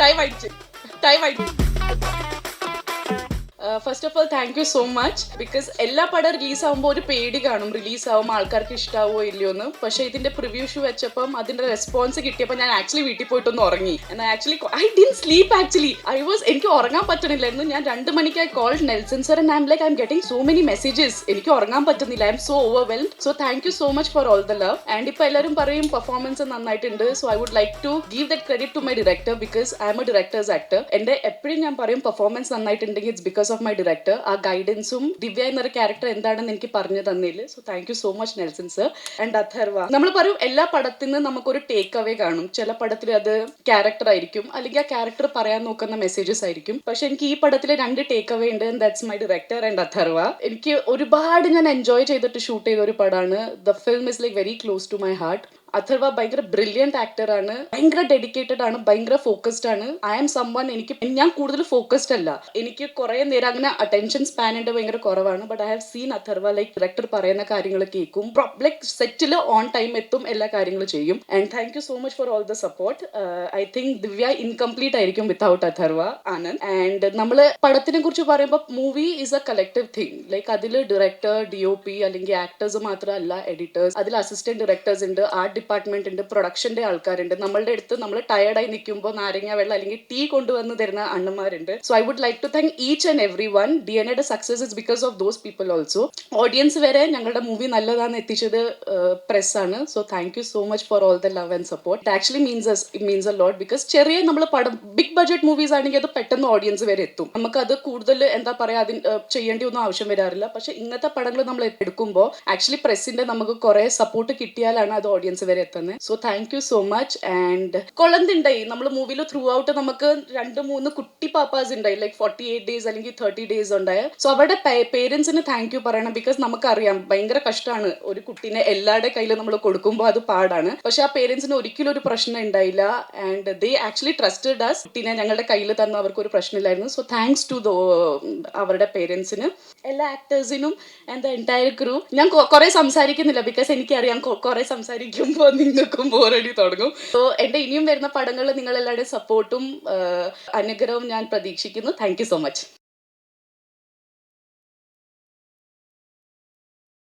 Time ആയിട്ട് time ആയിട്ട് first of all thank you so much because എല്ലാ പടം റിലീസ് ആകുമ്പോൾ ഒരു പേടി കാണും റിലീസ് ആകുമ്പോൾ ആൾക്കാർക്ക് ഇഷ്ടാവോ ഇല്ലയോ എന്ന്. പക്ഷേ ഇതിന്റെ പ്രിവ്യൂ ഷൂ വെച്ചപ്പം അതിന്റെ റെസ്പോൺസ് കിട്ടിയപ്പോൾ ഞാൻ ആക്ച്വലി വീട്ടിൽ പോയിട്ടൊന്ന് ഉറങ്ങി. I didn't sleep actually. എനിക്ക് ഉറങ്ങാൻ പറ്റണില്ലായിരുന്നു. ഞാൻ 2 മണിക്ക് call Nelson sir and I am getting so many messages. എനിക്ക് ഉറങ്ങാൻ പറ്റുന്നില്ല. I am so overwhelmed. So thank you so much for all the love. And ഇപ്പോൾ എല്ലാവരും പറയും പെർഫോമൻസ് നന്നായിട്ടുണ്ട്. So I would like to give that credit to my director because I am a director's actor. എന്റെ എപ്പോഴും ഞാൻ പറയും performance നന്നായിട്ടുണ്ടെങ്കിൽ it's because of my director. ആ ഗൈഡൻസും ദിവ്യ എന്നൊരു ക്യാരക്ടർ എന്താണെന്ന് എനിക്ക് പറഞ്ഞു തന്നതിൽ. So thank you so much Nelson sir and Atharva. നമ്മൾ പറയും എല്ലാ പടത്തിൽ നിന്ന് നമുക്കൊരു ടേക്ക് അവേ കാണും. ചില പടത്തിൽ അത് ക്യാരക്ടർ ആയിരിക്കും, അല്ലെങ്കിൽ ആ ക്യാരക്ടർ പറയാൻ നോക്കുന്ന മെസ്സേജസ് ആയിരിക്കും. പക്ഷെ എനിക്ക് ഈ പടത്തിൽ 2 ടേക്ക് അവേ ഉണ്ട്. That's my director and Atharva. എനിക്ക് ഒരുപാട് ഞാൻ എൻജോയ് ചെയ്തിട്ട് ഷൂട്ട് ചെയ്ത ഒരു പടമാണ്. The film is like very close to my heart. Atharva ഭയങ്കര ബ്രില്യൻറ്റ് ആക്ടറാണ്, ഭയങ്കര ഡെഡിക്കേറ്റഡ് ആണ്, ഭയങ്കര ഫോക്കസ്ഡ് ആണ്. ഐ ആം സംവൺ, ഞാൻ കൂടുതൽ ഫോക്കസ്ഡ് അല്ല. എനിക്ക് കുറെ നേരം അങ്ങനെ അറ്റൻഷൻ സ്പാൻ ഉണ്ട്, ഭയങ്കര കുറവാണ്. But I have seen Atharva like director പറയുന്ന കാര്യങ്ങൾ കേൾക്കും, ലൈക്ക് സെറ്റിൽ ഓൺ ടൈം എത്തും, എല്ലാ കാര്യങ്ങളും ചെയ്യും. And thank you so much for all the support. I think Divya incomplete ആയിരിക്കും വിത്തൗട്ട് അഥർവ ആനന്ദ്. ആൻഡ് നമ്മൾ പടത്തിനെ കുറിച്ച് പറയുമ്പോൾ movie is A collective thing. Like അതിൽ ഡയറക്ടർ, DOP അല്ലെങ്കിൽ ആക്ടേഴ്സ് മാത്രമല്ല, എഡിറ്റേഴ്സ്, അതിൽ അസിസ്റ്റന്റ് ഡയറക്ടേഴ്സ് ഉണ്ട്, ആർട്ട് ഡിപ്പാർട്ട്മെന്റ് ഉണ്ട്, പ്രൊഡക്ഷന്റെ ആൾക്കാരുണ്ട്. നമ്മളുടെ അടുത്ത് നമ്മൾ ടയർഡായി നിൽക്കുമ്പോൾ നാരങ്ങ വെള്ളം അല്ലെങ്കിൽ ടീ കൊണ്ടുവന്ന് തരുന്ന അണ്ണന്മാരുണ്ട്. So I would like to thank each and every one. DNA success is because of those people also. Audience വരെ ഞങ്ങളുടെ മൂവി നല്ലതാന്ന് എത്തിച്ചത് പ്രസ് ആണ്. So thank you so much for all the love and support. It actually means a lot because ചെറിയ നമ്മൾ പടം big budget movies ആണെങ്കിൽ അത് പെട്ടെന്ന് ഓഡിയൻസ് വരെ എത്തും. നമുക്കത് കൂടുതൽ എന്താ പറയാ ചെയ്യേണ്ടി ഒന്നും ആവശ്യം വരാറില്ല. പക്ഷെ ഇങ്ങനത്തെ പടങ്ങൾ നമ്മൾ എടുക്കുമ്പോൾ ആക്ച്വലി പ്രസിന്റെ നമുക്ക് കുറെ സപ്പോർട്ട് കിട്ടിയാലാണ് അത് ഓഡിയൻസ് വരെ എത്തുന്നത്. So thank you so much. And കൊളന്തുണ്ടായി നമ്മൾ മൂവിയിൽ ത്രൂ ഔട്ട് നമുക്ക് 2-3 കുട്ടി പാപ്പാസ് ഉണ്ടായി, ലൈക്ക് 48 ഡേയ്സ് അല്ലെങ്കിൽ 30 ഡേയ്സ് ഉണ്ടായ. സോ അവരുടെ പേരൻസിന് താങ്ക് യു പറയണം. ബിക്കോസ് നമുക്കറിയാം ഭയങ്കര കഷ്ടമാണ് ഒരു കുട്ടീനെ എല്ലാവരുടെ കയ്യിൽ നമ്മൾ കൊടുക്കുമ്പോൾ, അത് പാടാണ്. പക്ഷെ ആ പേരൻസിന് ഒരിക്കലും ഒരു പ്രശ്നം ഉണ്ടായില്ല. And they actually trusted us. കുട്ടീനെ ഞങ്ങളുടെ കയ്യിൽ തന്ന അവർക്ക് ഒരു പ്രശ്നമില്ലായിരുന്നു. സോ താങ്ക്സ് ടു അവരുടെ പേരൻസിന്, എല്ലാ ആക്ടേഴ്സിനും ആൻഡ് ദ എൻറ്റയർ ക്രൂ. ഞാൻ കുറെ സംസാരിക്കുന്നില്ല ബിക്കോസ് എനിക്കറിയാം കുറെ സംസാരിക്കുമ്പോൾ നിങ്ങൾക്കും ബോറടി തുടങ്ങും. സോ എൻ്റെ ഇനിയും വരുന്ന പടങ്ങളിൽ നിങ്ങളെല്ലാവരുടെയും സപ്പോർട്ടും അനുഗ്രഹവും ഞാൻ പ്രതീക്ഷിക്കുന്നു. Thank you so much.